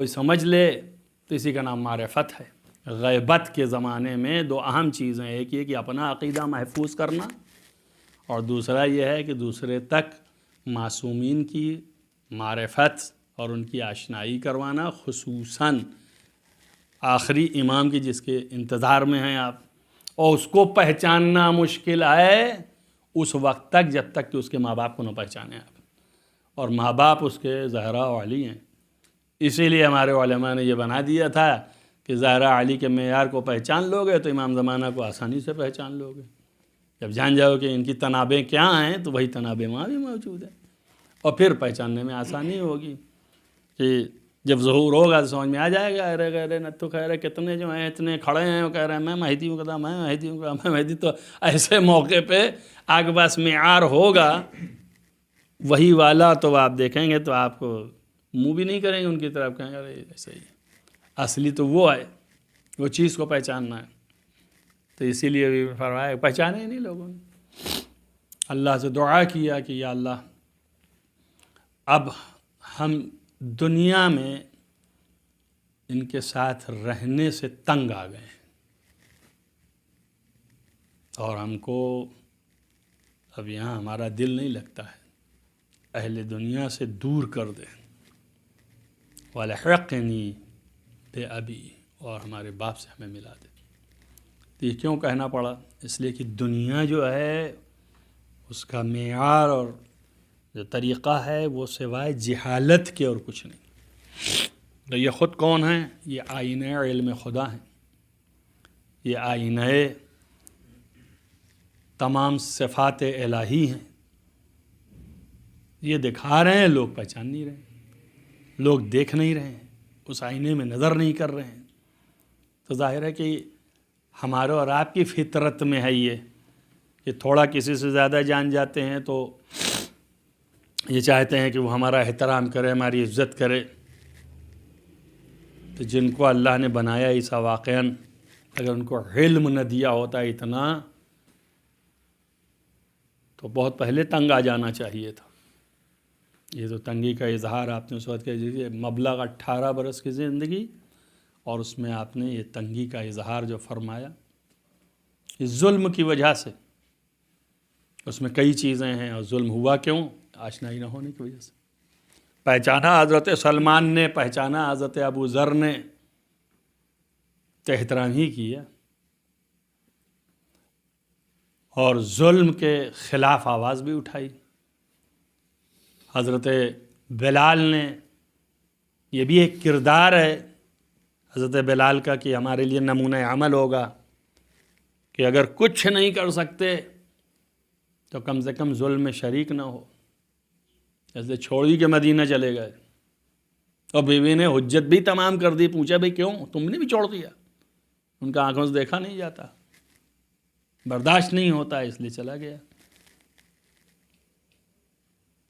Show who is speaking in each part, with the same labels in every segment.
Speaker 1: کوئی سمجھ لے تو اسی کا نام معرفت ہے۔ غیبت کے زمانے میں دو اہم چیزیں، ایک یہ کہ اپنا عقیدہ محفوظ کرنا، اور دوسرا یہ ہے کہ دوسرے تک معصومین کی معرفت اور ان کی آشنائی کروانا، خصوصاً آخری امام کی جس کے انتظار میں ہیں آپ، اور اس کو پہچاننا مشکل ہے اس وقت تک جب تک کہ اس کے ماں باپ کو نہ پہچانے آپ، اور ماں باپ اس کے زہرا و علی ہیں۔ اسی لیے ہمارے علماء نے یہ بنا دیا تھا کہ زہرا علی کے معیار کو پہچان لو گے تو امام زمانہ کو آسانی سے پہچان لو گے۔ جب جان جاؤ کہ ان کی تنابیں کیا ہیں تو وہی تنابیں وہاں بھی موجود ہیں، اور پھر پہچاننے میں آسانی ہوگی کہ جب ظہور ہوگا تو سمجھ میں آ جائے گا۔ ارے نتو خیر کتنے جو ہیں اتنے کھڑے ہیں، وہ کہہ رہے ہیں میں مہدی ہوں، کہتا میں مہدی ہوں، میں مہدی۔ تو ایسے موقع پہ آپ کے پاس معیار ہوگا وہی والا تو آپ دیکھیں گے تو آپ کو منہ بھی نہیں کریں گے ان کی طرف، کہیں گے ارے ایسے ہی۔ اصلی تو وہ ہے، وہ چیز کو پہچاننا ہے۔ تو اسی لیے بھی فرمایا پہچانے ہی نہیں لوگوں نے۔ اللہ سے دعا کیا کہ یا اللہ اب ہم دنیا میں ان کے ساتھ رہنے سے تنگ آ گئے ہیں، اور ہم کو اب یہاں ہمارا دل نہیں لگتا ہے، اہل دنیا سے دور کر دے۔ وَلَحِقْنِي بِأَبِي، اور ہمارے باپ سے ہمیں ملا دے۔ تو یہ کیوں کہنا پڑا؟ اس لیے کہ دنیا جو ہے اس کا معیار اور جو طریقہ ہے وہ سوائے جہالت کے اور کچھ نہیں۔ تو یہ خود کون ہیں؟ یہ آئینہ علم خدا ہیں، یہ آئینہ تمام صفات الہی ہیں۔ یہ دکھا رہے ہیں، لوگ پہچان نہیں رہے ہیں، لوگ دیکھ نہیں رہے ہیں، اس آئینے میں نظر نہیں کر رہے ہیں۔ تو ظاہر ہے کہ ہمارے اور آپ کی فطرت میں ہے یہ کہ تھوڑا کسی سے زیادہ جان جاتے ہیں تو یہ چاہتے ہیں کہ وہ ہمارا احترام کرے، ہماری عزت کرے۔ تو جن کو اللہ نے بنایا ایسا واقعاً اگر ان کو علم نہ دیا ہوتا اتنا تو بہت پہلے تنگ آ جانا چاہیے تھا۔ یہ تو تنگی کا اظہار آپ نے اس وقت کہہ دیجیے، مبلغ 18 برس کی زندگی، اور اس میں آپ نے یہ تنگی کا اظہار جو فرمایا، اس ظلم کی وجہ سے، اس میں کئی چیزیں ہیں، اور ظلم ہوا کیوں؟ آشنائی نہ ہونے کی وجہ سے۔ پہچانا حضرت سلمان نے، پہچانا حضرت ابو ذر نے، تو احترام ہی کیا، اور ظلم کے خلاف آواز بھی اٹھائی۔ حضرت بلال نے، یہ بھی ایک کردار ہے حضرت بلال کا کہ ہمارے لیے نمونہ عمل ہوگا کہ اگر کچھ نہیں کر سکتے تو کم سے کم ظلم میں شریک نہ ہو۔ جیسے چھوڑی کے مدینہ چلے گئے اور بیوی نے حجت بھی تمام کر دی، پوچھا بھئی کیوں تم نے بھی چھوڑ دیا؟ ان کا آنکھوں سے دیکھا نہیں جاتا، برداشت نہیں ہوتا، اس لیے چلا گیا۔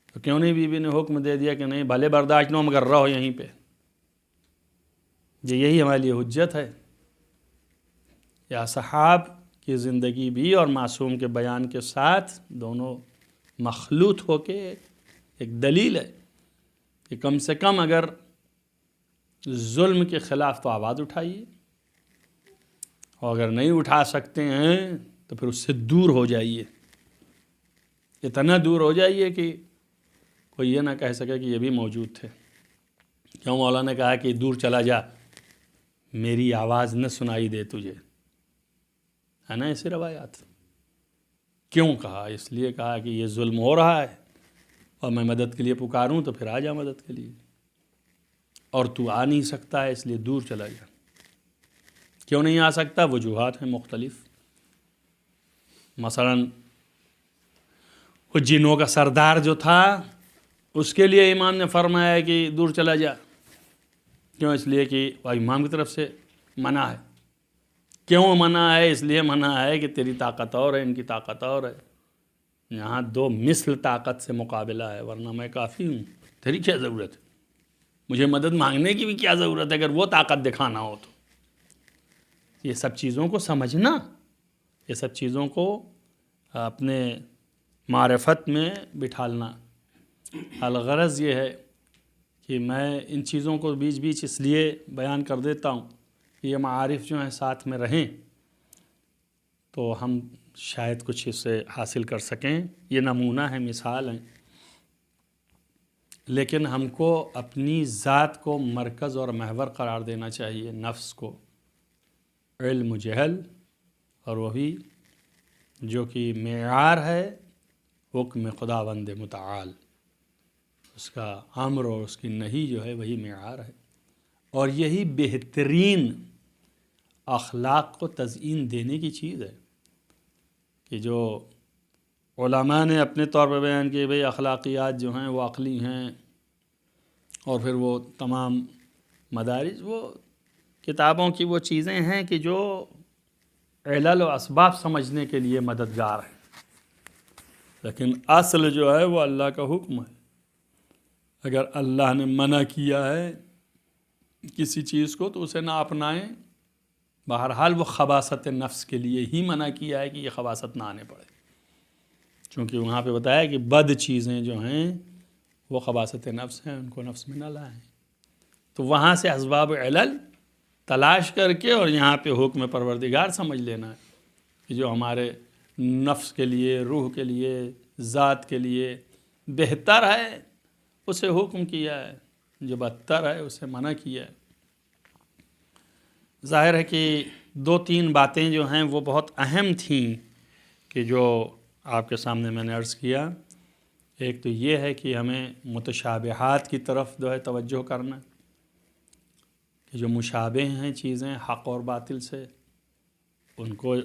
Speaker 1: تو کیوں نہیں بیوی نے حکم دے دیا کہ نہیں بھلے برداشت نہ ہو مگر رہو یہیں پہ، یہی ہمارے لیے حجت ہے۔ یا صحاب کی زندگی بھی اور معصوم کے بیان کے ساتھ دونوں مخلوط ہو کے ایک دلیل ہے کہ کم سے کم اگر ظلم کے خلاف تو آواز اٹھائیے، اور اگر نہیں اٹھا سکتے ہیں تو پھر اس سے دور ہو جائیے، اتنا دور ہو جائیے کہ کوئی یہ نہ کہہ سکے کہ یہ بھی موجود تھے۔ کیوں مولانا نے کہا کہ دور چلا جا، میری آواز نہ سنائی دے تجھے، ہے نا ایسی روایات۔ کیوں کہا؟ اس لیے کہا کہ یہ ظلم ہو رہا ہے اور میں مدد کے لیے پکاروں تو پھر آ جا مدد کے لیے، اور تو آ نہیں سکتا ہے اس لیے دور چلا جا۔ کیوں نہیں آ سکتا؟ وجوہات ہیں مختلف۔ مثلاً وہ جنوں کا سردار جو تھا اس کے لیے امام نے فرمایا کہ دور چلا جا۔ کیوں؟ اس لیے کہ وہ امام کی طرف سے منع ہے۔ کیوں منع ہے؟ اس لیے منع ہے کہ تیری طاقت اور ہے، ان کی طاقت اور ہے، یہاں دو مثل طاقت سے مقابلہ ہے، ورنہ میں کافی ہوں، تیری کیا ضرورت ہے؟ مجھے مدد مانگنے کی بھی کیا ضرورت ہے اگر وہ طاقت دکھانا ہو تو؟ یہ سب چیزوں کو سمجھنا، یہ سب چیزوں کو اپنے معرفت میں بٹھالنا۔ الغرض یہ ہے کہ میں ان چیزوں کو بیچ بیچ اس لیے بیان کر دیتا ہوں کہ یہ معارف جو ہیں ساتھ میں رہیں تو ہم شاید کچھ اس سے حاصل کر سکیں. یہ نمونہ ہے، مثال ہیں، لیکن ہم کو اپنی ذات کو مرکز اور محور قرار دینا چاہیے، نفس کو، علم و جہل، اور وہی جو کہ معیار ہے حکم خداوند متعال، اس کا امر اور اس کی نہی جو ہے وہی معیار ہے. اور یہی بہترین اخلاق کو تزئین دینے کی چیز ہے کہ جو علماء نے اپنے طور پر بیان کیے بھئی اخلاقیات جو ہیں وہ عقلی ہیں، اور پھر وہ تمام مدارج وہ کتابوں کی وہ چیزیں ہیں کہ جو علل و اسباب سمجھنے کے لیے مددگار ہیں، لیکن اصل جو ہے وہ اللہ کا حکم ہے. اگر اللہ نے منع کیا ہے کسی چیز کو تو اسے نہ اپنائیں. بہرحال وہ خباثت نفس کے لیے ہی منع کیا ہے کہ یہ خباثت نہ آنے پڑے، چونکہ وہاں پہ بتایا کہ بد چیزیں جو ہیں وہ خباثت نفس ہیں، ان کو نفس میں نہ لائیں. تو وہاں سے اسباب علل تلاش کر کے اور یہاں پہ حکم پروردگار سمجھ لینا ہے کہ جو ہمارے نفس کے لیے، روح کے لیے، ذات کے لیے بہتر ہے اسے حکم کیا ہے، جو بدتر ہے اسے منع کیا ہے. ظاہر ہے کہ 2-3 باتیں جو ہیں وہ بہت اہم تھیں کہ جو آپ کے سامنے میں نے عرض کیا. ایک تو یہ ہے کہ ہمیں متشابہات کی طرف جو ہے توجہ کرنا، کہ جو مشابہ ہیں چیزیں حق اور باطل سے، ان کو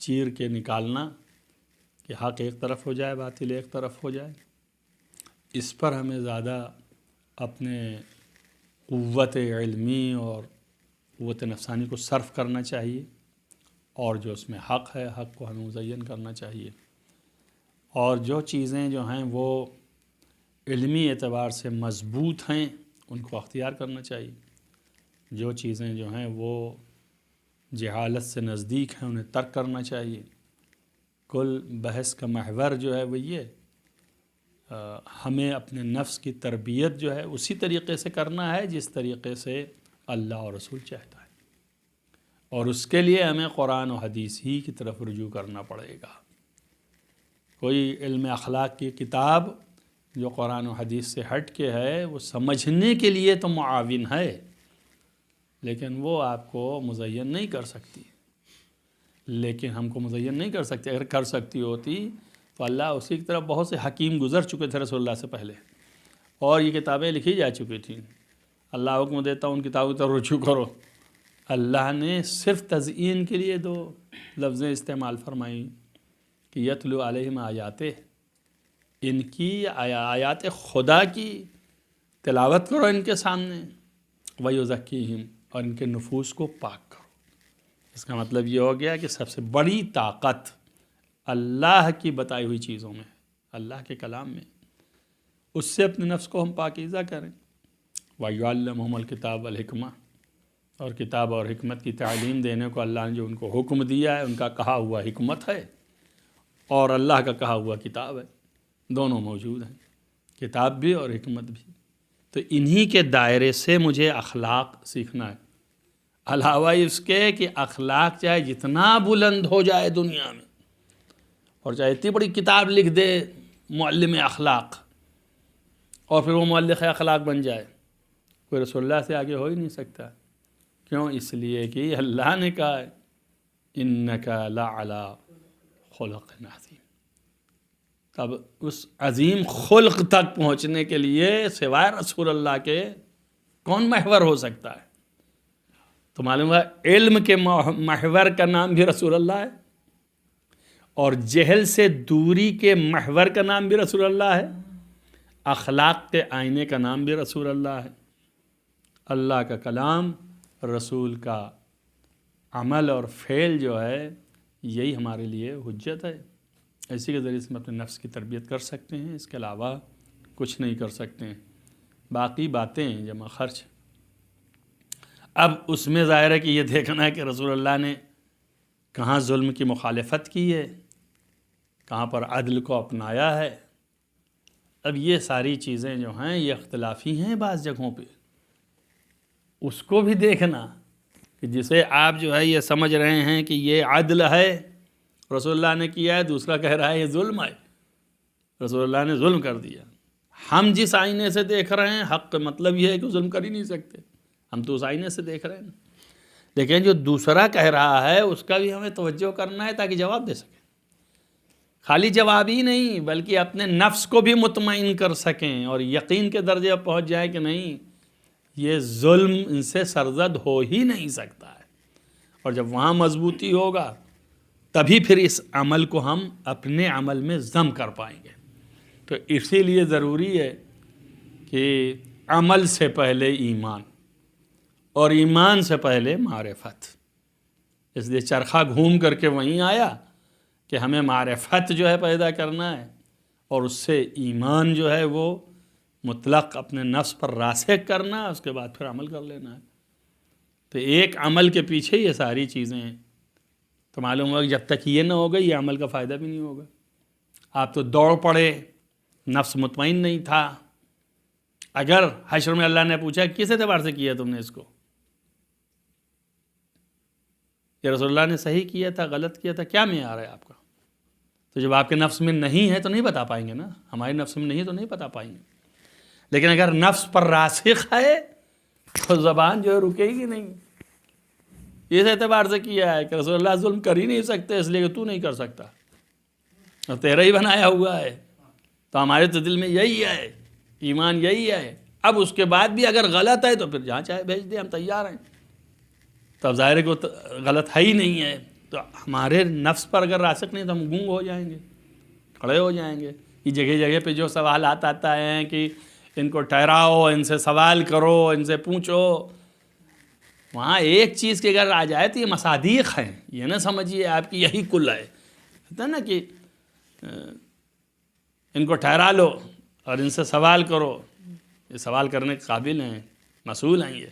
Speaker 1: چیر کے نکالنا کہ حق ایک طرف ہو جائے، باطل ایک طرف ہو جائے. اس پر ہمیں زیادہ اپنے قوت علمی اور قوت نفسانی کو صرف کرنا چاہیے، اور جو اس میں حق ہے حق کو ہمیں مزین کرنا چاہیے. اور جو چیزیں جو ہیں وہ علمی اعتبار سے مضبوط ہیں ان کو اختیار کرنا چاہیے. جو چیزیں جو ہیں وہ جہالت سے نزدیک ہیں انہیں ترک کرنا چاہیے. کل بحث کا محور جو ہے وہ یہ ہمیں اپنے نفس کی تربیت جو ہے اسی طریقے سے کرنا ہے جس طریقے سے اللہ اور رسول چاہتا ہے، اور اس کے لیے ہمیں قرآن و حدیث ہی کی طرف رجوع کرنا پڑے گا. کوئی علم اخلاق کی کتاب جو قرآن و حدیث سے ہٹ کے ہے وہ سمجھنے کے لیے تو معاون ہے، لیکن وہ آپ کو مزین نہیں کر سکتی. لیکن ہم کو مزین نہیں کر سکتی. اگر کر سکتی ہوتی تو اللہ اسی کی طرف بہت سے حکیم گزر چکے تھے رسول اللہ سے پہلے، اور یہ کتابیں لکھی جا چکی تھیں. اللہ حکم دیتا ان کتابوں کی طرف رجوع کرو. اللہ نے صرف تزئین کے لیے 2 لفظیں استعمال فرمائیں کہ یتلو علیہم آیاتہ، ان کی آیات خدا کی تلاوت کرو ان کے سامنے، ویزکیہم، اور ان کے نفوس کو پاک کرو. اس کا مطلب یہ ہو گیا کہ سب سے بڑی طاقت اللہ کی بتائی ہوئی چیزوں میں، اللہ کے کلام میں، اس سے اپنے نفس کو ہم پاکیزہ کریں. وَيُعَلِّمُهُمُ الْكِتَابَ وَالْحِكْمَةَ، اور کتاب اور حکمت کی تعلیم دینے کو اللہ نے جو ان کو حکم دیا ہے، ان کا کہا ہوا حکمت ہے اور اللہ کا کہا ہوا کتاب ہے، دونوں موجود ہیں، کتاب بھی اور حکمت بھی. تو انہی کے دائرے سے مجھے اخلاق سیکھنا ہے، علاوہ اس کے کہ اخلاق چاہے جتنا بلند ہو جائے دنیا میں، اور چاہے اتنی بڑی کتاب لکھ دے معلم اخلاق اور پھر وہ مؤلف اخلاق بن جائے، کوئی رسول اللہ سے آگے ہو ہی نہیں سکتا. کیوں؟ اس لیے کہ اللہ نے کہا ہے انک لعلی خلق عظیم. تب اس عظیم خلق تک پہنچنے کے لیے سوائے رسول اللہ کے کون محور ہو سکتا ہے؟ تو معلوم ہے علم کے محور کا نام بھی رسول اللہ ہے، اور جہل سے دوری کے محور کا نام بھی رسول اللہ ہے، اخلاق کے آئینے کا نام بھی رسول اللہ ہے. اللہ کا کلام، رسول کا عمل اور فعل جو ہے یہی ہمارے لیے حجت ہے. اسی کے ذریعے سے ہم اپنے نفس کی تربیت کر سکتے ہیں، اس کے علاوہ کچھ نہیں کر سکتے ہیں. باقی باتیں جمع خرچ. اب اس میں ظاہر ہے کہ یہ دیکھنا ہے کہ رسول اللہ نے کہاں ظلم کی مخالفت کی ہے، کہاں پر عدل کو اپنایا ہے. اب یہ ساری چیزیں جو ہیں یہ اختلافی ہیں بعض جگہوں پہ، اس کو بھی دیکھنا کہ جسے آپ جو ہے یہ سمجھ رہے ہیں کہ یہ عدل ہے، رسول اللہ نے کیا ہے، دوسرا کہہ رہا ہے یہ ظلم ہے، رسول اللہ نے ظلم کر دیا۔ ہم جس آئینے سے دیکھ رہے ہیں حق کا مطلب یہ ہے کہ ظلم کر ہی نہیں سکتے، ہم تو اس آئینے سے دیکھ رہے ہیں، لیکن جو دوسرا کہہ رہا ہے اس کا بھی ہمیں توجہ کرنا ہے تاکہ جواب دے سکیں، خالی جواب ہی نہیں بلکہ اپنے نفس کو بھی مطمئن کر سکیں اور یقین کے درجے پر پہنچ جائے کہ نہیں یہ ظلم ان سے سرزد ہو ہی نہیں سکتا ہے، اور جب وہاں مضبوطی ہوگا تبھی پھر اس عمل کو ہم اپنے عمل میں ضم کر پائیں گے۔ تو اسی لیے ضروری ہے کہ عمل سے پہلے ایمان اور ایمان سے پہلے معرفت، اس لیے چرخہ گھوم کر کے وہیں آیا کہ ہمیں معرفت جو ہے پیدا کرنا ہے اور اس سے ایمان جو ہے وہ مطلق اپنے نفس پر راسخ کرنا ہے، اس کے بعد پھر عمل کر لینا ہے۔ تو ایک عمل کے پیچھے یہ ساری چیزیں ہیں، تو معلوم ہوگا کہ جب تک یہ نہ ہوگا یہ عمل کا فائدہ بھی نہیں ہوگا۔ آپ تو دوڑ پڑے، نفس مطمئن نہیں تھا، اگر حشر میں اللہ نے پوچھا کس اعتبار سے کیا تم نے اس کو، یہ رسول اللہ نے صحیح کیا تھا غلط کیا تھا، کیا معیار ہے آپ کا؟ تو جب آپ کے نفس میں نہیں ہے تو نہیں بتا پائیں گے نا، ہمارے نفس میں نہیں ہے تو نہیں بتا پائیں گے، لیکن اگر نفس پر راسخ ہے تو زبان جو ہے رکے گی نہیں۔ اس اعتبار سے کیا ہے کہ رسول اللہ ظلم کر ہی نہیں سکتے اس لیے کہ تو نہیں کر سکتا اور تیرا ہی بنایا ہوا ہے، تو ہمارے تو دل میں یہی ہے، ایمان یہی ہے۔ اب اس کے بعد بھی اگر غلط ہے تو پھر جہاں چاہے بھیج دیں، ہم تیار ہیں۔ تو اب ظاہر ہے کہ وہ غلط ہے ہی نہیں ہے، تو ہمارے نفس پر اگر راسخ نہیں تو ہم گونگ ہو جائیں گے، کھڑے ہو جائیں گے۔ یہ جگہ جگہ پہ جو سوالات آتا ہے کہ ان کو ٹھہراؤ، ان سے سوال کرو، ان سے پوچھو، وہاں ایک چیز کی اگر آ جائے تو یہ مصادیق ہیں، یہ نہ سمجھیے آپ کی یہی کل ہے، کہتا ہے نا کہ ان کو ٹھہرا لو اور ان سے سوال کرو، یہ سوال کرنے کے قابل ہیں، مسئول ہیں یہ۔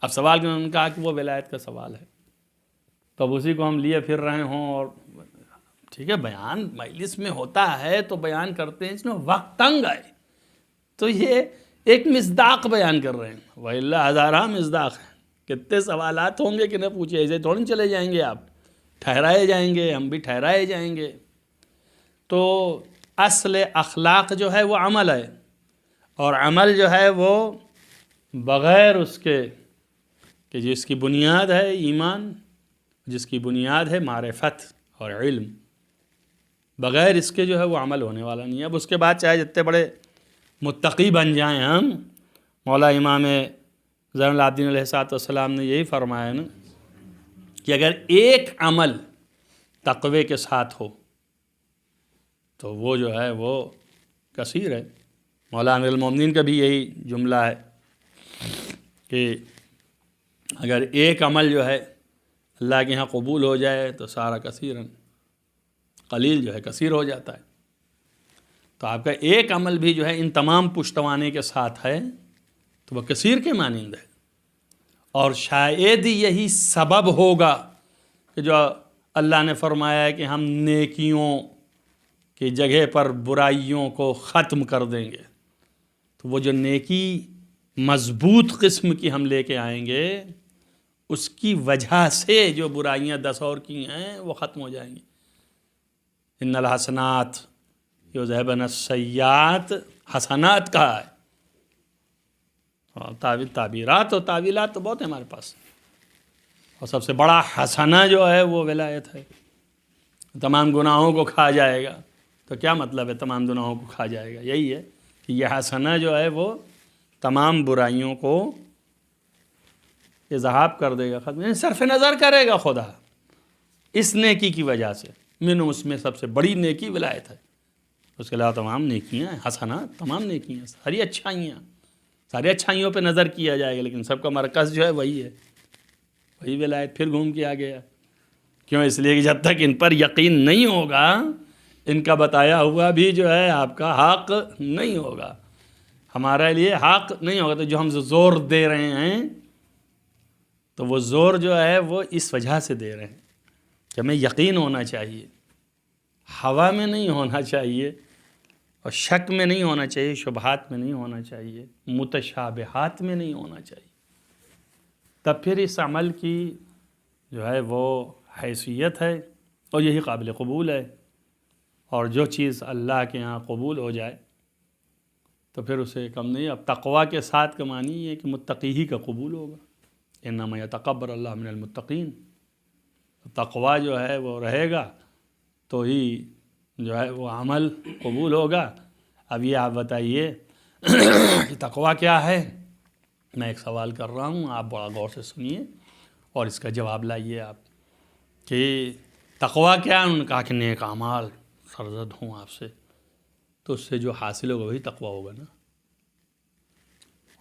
Speaker 1: اب سوال کرنے نے کہا کہ وہ ولایت کا سوال ہے، تو اب اسی کو ہم لیے پھر رہے ہوں، اور ٹھیک ہے بیان مجلس میں ہوتا ہے تو بیان کرتے ہیں، اس میں وقت تنگ آئے تو یہ ایک مصداق بیان کر رہے ہیں، وَإِلَّا ہزارہ مصداق ہیں، کتنے سوالات ہوں گے کہ نہ پوچھے، ایسے تھوڑی چلے جائیں گے، آپ ٹھہرائے جائیں گے، ہم بھی ٹھہرائے جائیں گے۔ تو اصل اخلاق جو ہے وہ عمل ہے، اور عمل جو ہے وہ بغیر اس کے کہ جس کی بنیاد ہے ایمان، جس کی بنیاد ہے معرفت اور علم، بغیر اس کے جو ہے وہ عمل ہونے والا نہیں ہے۔ اب اس کے بعد چاہے جتنے بڑے متقی بن جائیں ہم، مولا امام زین العابدین علیہ السلام نے یہی فرمایا نا کہ اگر ایک عمل تقوی کے ساتھ ہو تو وہ جو ہے وہ کثیر ہے۔ مولا امیر المومنین کا بھی یہی جملہ ہے کہ اگر ایک عمل جو ہے اللہ کے ہاں قبول ہو جائے تو سارا کثیر، قلیل جو ہے کثیر ہو جاتا ہے۔ تو آپ کا ایک عمل بھی جو ہے ان تمام پشتوانے کے ساتھ ہے تو وہ کثیر کے مانند ہے، اور شاید یہی سبب ہوگا کہ جو اللہ نے فرمایا ہے کہ ہم نیکیوں کی جگہ پر برائیوں کو ختم کر دیں گے، تو وہ جو نیکی مضبوط قسم کی ہم لے کے آئیں گے اس کی وجہ سے جو برائیاں 10 اور کی ہیں وہ ختم ہو جائیں گی۔ ان الحسنات یذہبن السیئات، حسنات کہا ہے، اور تعبیرات اور تعویلات تو بہت ہیں ہمارے پاس، اور سب سے بڑا حسنہ جو ہے وہ ولایت ہے۔ تمام گناہوں کو کھا جائے گا، تو کیا مطلب ہے تمام گناہوں کو کھا جائے گا؟ یہی ہے کہ یہ حسنہ جو ہے وہ تمام برائیوں کو اذہاب کر دے گا، ختم، یعنی صرف نظر کرے گا خدا اس نیکی کی وجہ سے۔ اس میں سب سے بڑی نیکی ولایت ہے، اس کے علاوہ تمام نیکیاں ہیں، حسنات تمام نیکیاں، ساری اچھائیاں، ساری اچھائیوں پہ نظر کیا جائے گا، لیکن سب کا مرکز جو ہے وہی ہے، وہی ولایت۔ پھر گھوم کے آ گیا، کیوں؟ اس لیے کہ جب تک ان پر یقین نہیں ہوگا ان کا بتایا ہوا بھی جو ہے آپ کا حق نہیں ہوگا، ہمارے لیے حق نہیں ہوگا۔ تو جو ہم زور دے رہے ہیں تو وہ زور جو ہے وہ اس وجہ سے دے رہے ہیں کہ ہمیں یقین ہونا چاہیے، ہوا میں نہیں ہونا چاہیے، اور شک میں نہیں ہونا چاہیے، شبہات میں نہیں ہونا چاہیے، متشابہات میں نہیں ہونا چاہیے، تب پھر اس عمل کی جو ہے وہ حیثیت ہے اور یہی قابل قبول ہے۔ اور جو چیز اللہ کے ہاں قبول ہو جائے تو پھر اسے کم نہیں۔ اب تقویٰ کے ساتھ کا معنی یہ ہے کہ متقی ہی کا قبول ہوگا، انما یتقبل اللہ من المتقین۔ تقویٰ جو ہے وہ رہے گا تو ہی جو ہے وہ عمل قبول ہوگا۔ اب یہ آپ بتائیے کہ تقویٰ کیا ہے؟ میں ایک سوال کر رہا ہوں، آپ بڑا غور سے سنیے اور اس کا جواب لائیے آپ کہ تقویٰ کیا ہے؟ انہوں نے کہا کہ نیک اعمال سرزد ہوں آپ سے، تو اس سے جو حاصل ہوگا وہی تقویٰ ہوگا نا۔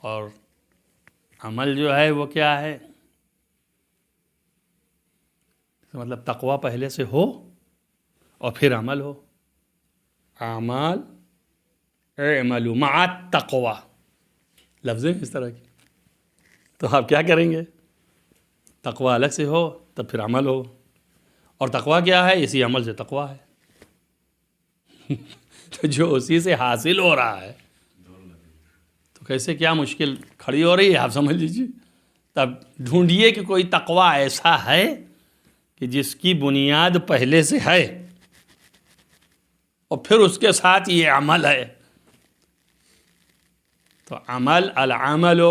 Speaker 1: اور عمل جو ہے وہ کیا ہے؟ مطلب تقویٰ پہلے سے ہو اور پھر عمل ہو۔ اعمال اعملوا مع التقویٰ لفظیں اس طرح کی، تو آپ کیا کریں گے؟ تقویٰ الگ سے ہو تب پھر عمل ہو، اور تقویٰ کیا ہے؟ اسی عمل سے تقویٰ ہے۔ تو جو اسی سے حاصل ہو رہا ہے تو کیسے کیا مشکل کھڑی ہو رہی ہے آپ سمجھ لیجیے۔ تب ڈھونڈیے کہ کوئی تقویٰ ایسا ہے کہ جس کی بنیاد پہلے سے ہے اور پھر اس کے ساتھ یہ عمل ہے۔ تو عمل العمل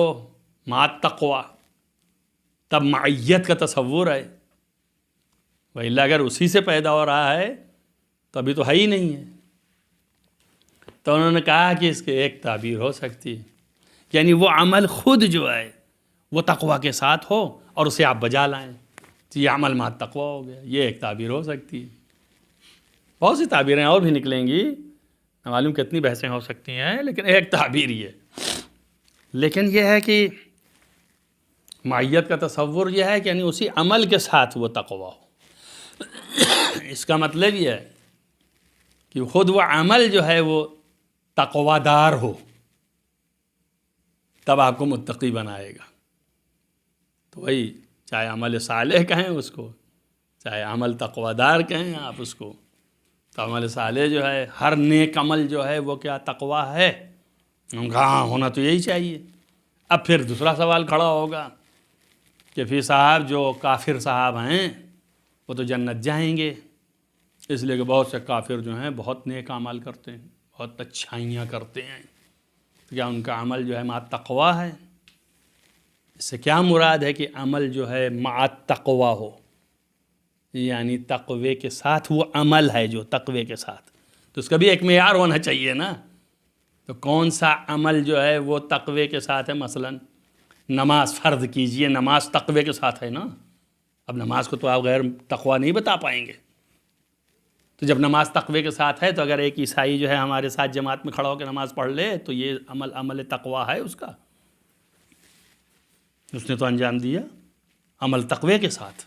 Speaker 1: مع التقویٰ، تب معیت کا تصور ہے، وإلا اگر اسی سے پیدا ہو رہا ہے تو ابھی تو ہے ہی نہیں ہے۔ تو انہوں نے کہا کہ اس کے ایک تعبیر ہو سکتی ہے، یعنی وہ عمل خود جو ہے وہ تقویٰ کے ساتھ ہو اور اسے آپ بجا لائیں تو یہ عمل مع التقویٰ ہو گیا۔ یہ ایک تعبیر ہو سکتی ہے، بہت سی تعبیریں اور بھی نکلیں گی، نہ معلوم کتنی بحثیں ہو سکتی ہیں، لیکن ایک تعبیر یہ۔ لیکن یہ ہے کہ معیت کا تصور یہ ہے کہ یعنی اسی عمل کے ساتھ وہ تقویٰ ہو۔ اس کا مطلب یہ ہے کہ خود وہ عمل جو ہے وہ تقویٰ دار ہو، تب آپ کو متقی بنائے گا۔ تو وہی چاہے عمل صالح کہیں اس کو، چاہے عمل تقویٰ دار کہیں آپ اس کو، تو عمل صالح جو ہے، ہر نیک عمل جو ہے وہ کیا تقویٰ ہے؟ ہاں ہونا تو یہی چاہیے۔ اب پھر دوسرا سوال کھڑا ہوگا کہ پھر صاحب جو کافر صاحب ہیں وہ تو جنت جائیں گے، اس لیے کہ بہت سے کافر جو ہیں بہت نیک اعمال کرتے ہیں، بہت اچھائیاں کرتے ہیں، تو کیا ان کا عمل جو ہے مع التقویٰ ہے؟ اس سے کیا مراد ہے کہ عمل جو ہے مع التقویٰ ہو، یعنی تقوی کے ساتھ وہ عمل ہے جو تقوی کے ساتھ، تو اس کا بھی ایک معیار ہونا چاہیے نا۔ تو کون سا عمل جو ہے وہ تقوی کے ساتھ ہے؟ مثلا نماز فرض کیجئے، نماز تقوی کے ساتھ ہے نا۔ اب نماز کو تو آپ غیر تقویٰ نہیں بتا پائیں گے، تو جب نماز تقوی کے ساتھ ہے تو اگر ایک عیسائی جو ہے ہمارے ساتھ جماعت میں کھڑا ہو کے نماز پڑھ لے تو یہ عمل تقویٰ ہے اس کا، اس نے تو انجام دیا عمل تقوی کے ساتھ۔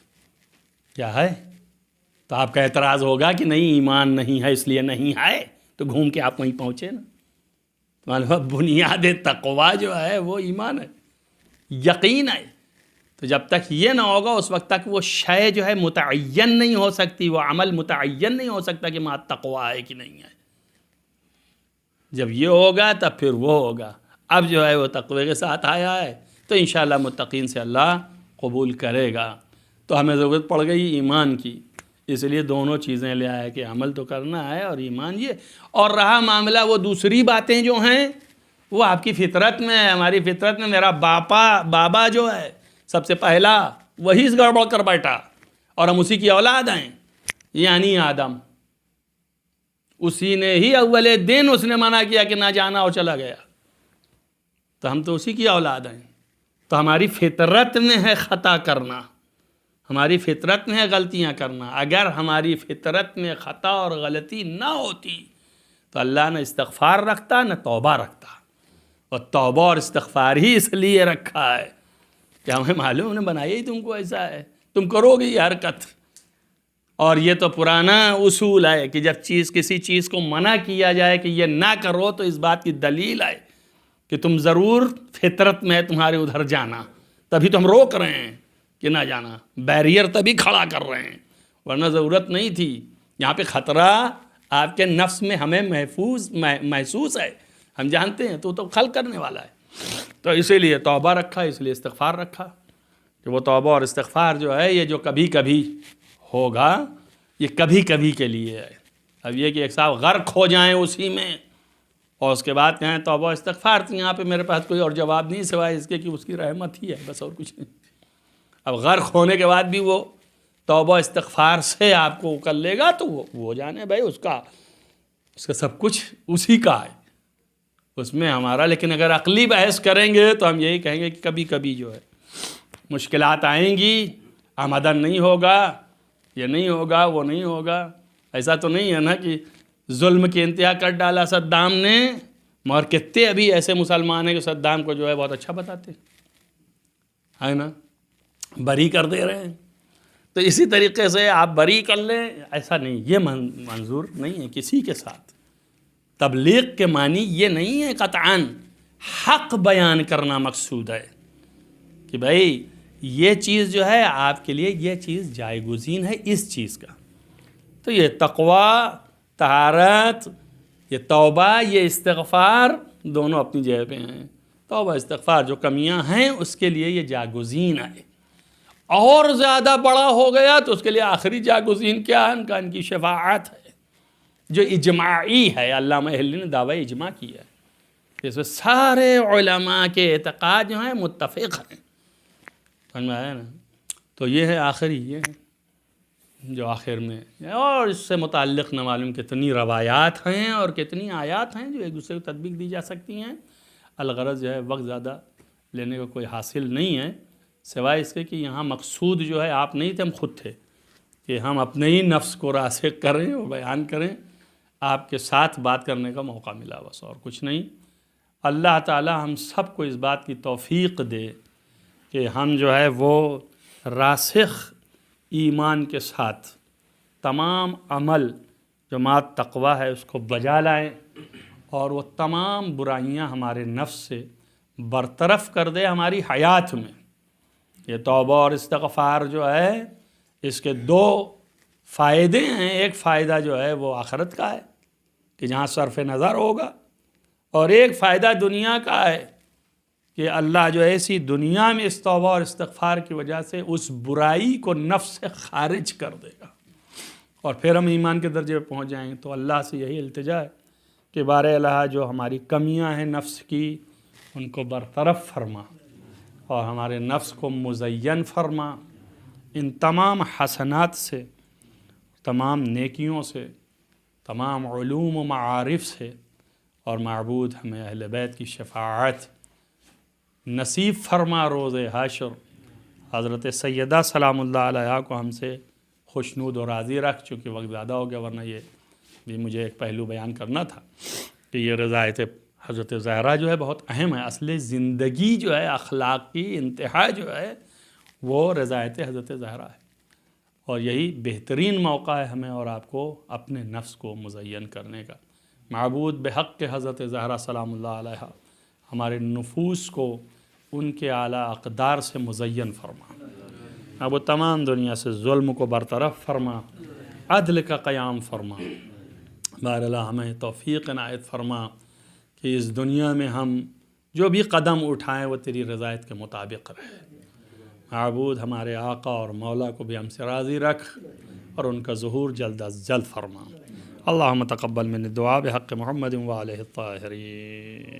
Speaker 1: کیا ہے؟ تو آپ کا اعتراض ہوگا کہ نہیں ایمان نہیں ہے اس لیے نہیں ہے، تو گھوم کے آپ وہیں پہنچے نا۔ معلوم بنیاد تقویٰ جو ہے وہ ایمان ہے، یقین ہے۔ تو جب تک یہ نہ ہوگا اس وقت تک وہ شے جو ہے متعین نہیں ہو سکتی، وہ عمل متعین نہیں ہو سکتا کہ مع التقویٰ ہے کہ نہیں ہے۔ جب یہ ہوگا تب پھر وہ ہوگا۔ اب جو ہے وہ تقوی کے ساتھ آیا ہے تو انشاءاللہ متقین سے اللہ قبول کرے گا۔ تو ہمیں ضرورت پڑ گئی ایمان کی، اس لیے دونوں چیزیں لے آئے کہ عمل تو کرنا ہے اور ایمان یہ۔ اور رہا معاملہ وہ دوسری باتیں جو ہیں وہ آپ کی فطرت میں ہے، ہماری فطرت میں۔ میرا بابا جو ہے سب سے پہلا وہی اس گڑبڑ کر بیٹھا اور ہم اسی کی اولاد ہیں، یعنی آدم۔ اسی نے ہی اول دن اس نے منع کیا کہ نہ جانا اور چلا گیا، تو ہم تو اسی کی اولاد ہیں۔ تو ہماری فطرت میں ہے خطا کرنا، ہماری فطرت میں ہے غلطیاں کرنا۔ اگر ہماری فطرت میں خطا اور غلطی نہ ہوتی تو اللہ نہ استغفار رکھتا نہ توبہ رکھتا، اور توبہ اور استغفار ہی اس لیے رکھا ہے کہ ہمیں معلوم نے بنایا ہی تم کو ایسا ہے، تم کرو گے یہ حرکت۔ اور یہ تو پرانا اصول ہے کہ جب کسی چیز کو منع کیا جائے کہ یہ نہ کرو تو اس بات کی دلیل ہے کہ تم ضرور فطرت میں ہے تمہارے ادھر جانا، تبھی تو ہم روک رہے ہیں کہ نہ جانا، بیریئر تبھی کھڑا کر رہے ہیں، ورنہ ضرورت نہیں تھی۔ یہاں پہ خطرہ آپ کے نفس میں ہمیں محسوس ہے، ہم جانتے ہیں، تو خلق کرنے والا ہے۔ تو اسی لیے توبہ رکھا، اس لیے استغفار رکھا کہ وہ توبہ اور استغفار جو ہے یہ جو کبھی کبھی ہوگا، یہ کبھی کبھی کے لیے ہے۔ اب یہ کہ ایک صاحب غرق ہو جائیں اسی میں اور اس کے بعد کہیں توبہ استغفار، تو یہاں پہ میرے پاس کوئی اور جواب نہیں سوائے اس کے کہ اس کی رحمت ہی ہے، بس اور کچھ نہیں۔ اب غرق ہونے کے بعد بھی وہ توبہ استغفار سے آپ کو کر لے گا، تو وہ جانے بھائی اس کا سب کچھ اسی کا ہے، اس میں ہمارا۔ لیکن اگر عقلی بحث کریں گے تو ہم یہی کہیں گے کہ کبھی کبھی جو ہے مشکلات آئیں گی، آمدن نہیں ہوگا، یہ نہیں ہوگا، وہ نہیں ہوگا۔ ایسا تو نہیں ہے نا کہ ظلم کی انتہا کر ڈالا صدام نے، مگر کتنے ابھی ایسے مسلمان ہیں کہ صدام کو جو ہے بہت اچھا بتاتے ہے نا، بری کر دے رہے ہیں۔ تو اسی طریقے سے آپ بری کر لیں، ایسا نہیں، یہ منظور نہیں ہے کسی کے ساتھ۔ تبلیغ کے معنی یہ نہیں ہے قطعاً حق بیان کرنا مقصود ہے کہ بھائی یہ چیز جو ہے آپ کے لیے یہ چیز جائگزین ہے اس چیز کا۔ تو یہ تقوی، طہارت، یہ توبہ، یہ استغفار دونوں اپنی جگہ پہ ہیں۔ توبہ استغفار جو کمیاں ہیں اس کے لیے یہ جاگزین ہے، اور زیادہ بڑا ہو گیا تو اس کے لیے آخری جاگزین کیا ہے؟ ان کی شفاعت ہے جو اجماعی ہے۔ علامہ اہلی نے دعوی اجماع کیا ہے، اس میں سارے علماء کے اعتقاد جو ہیں متفق ہیں، سمجھ میں آیا نا؟ تو یہ ہے آخری، یہ ہے جو آخر میں، اور اس سے متعلق نہ معلوم کتنی روایات ہیں اور کتنی آیات ہیں جو ایک دوسرے کو تطبیق دی جا سکتی ہیں۔ الغرض جو ہے وقت زیادہ لینے کو کوئی حاصل نہیں ہے، سوائے اس کے کہ یہاں مقصود جو ہے آپ نہیں تھے، ہم خود تھے کہ ہم اپنے ہی نفس کو راسخ کریں اور بیان کریں، آپ کے ساتھ بات کرنے کا موقع ملا، بس اور کچھ نہیں۔ اللہ تعالی ہم سب کو اس بات کی توفیق دے کہ ہم جو ہے وہ راسخ ایمان کے ساتھ تمام عمل جو مع تقوی ہے اس کو بجا لائیں، اور وہ تمام برائیاں ہمارے نفس سے برطرف کر دے ہماری حیات میں۔ یہ توبہ اور استغفار جو ہے اس کے دو فائدے ہیں، ایک فائدہ جو ہے وہ آخرت کا ہے کہ جہاں صرف نظر ہوگا، اور ایک فائدہ دنیا کا ہے کہ اللہ جو ایسی دنیا میں اس توبہ اور استغفار کی وجہ سے اس برائی کو نفس سے خارج کر دے گا، اور پھر ہم ایمان کے درجے پہ پہنچ جائیں گے۔ تو اللہ سے یہی التجا ہے کہ بار الہ جو ہماری کمیاں ہیں نفس کی ان کو برطرف فرما، اور ہمارے نفس کو مزین فرما ان تمام حسنات سے، تمام نیکیوں سے، تمام علوم و معارف سے، اور معبود ہمیں اہل بیت کی شفاعت نصیب فرما روز حشر۔ حضرت سیدہ سلام اللہ علیہ کو ہم سے خوشنود و راضی رکھ، چونکہ وقت زیادہ ہو گیا، ورنہ یہ بھی مجھے ایک پہلو بیان کرنا تھا کہ یہ رضایت حضرت زہرا جو ہے بہت اہم ہے۔ اصل زندگی جو ہے، اخلاق کی انتہا جو ہے وہ رضایت حضرت زہرا ہے، اور یہی بہترین موقع ہے ہمیں اور آپ کو اپنے نفس کو مزین کرنے کا۔ معبود بحق کے حضرت زہرا سلام اللہ علیہ ہمارے نفوس کو ان کے اعلیٰ اقدار سے مزین فرما، اب وہ تمام دنیا سے ظلم کو برطرف فرما، عدل کا قیام فرما۔ بہرحال ہمیں توفیق عنایت فرما کہ اس دنیا میں ہم جو بھی قدم اٹھائیں وہ تیری رضایت کے مطابق رہے۔ معبود ہمارے آقا اور مولا کو بھی ہم سے راضی رکھ، اور ان کا ظہور جلد از جلد فرما۔ اللہم تقبل من الدعاء بحق محمد و آلہ الطاہرین۔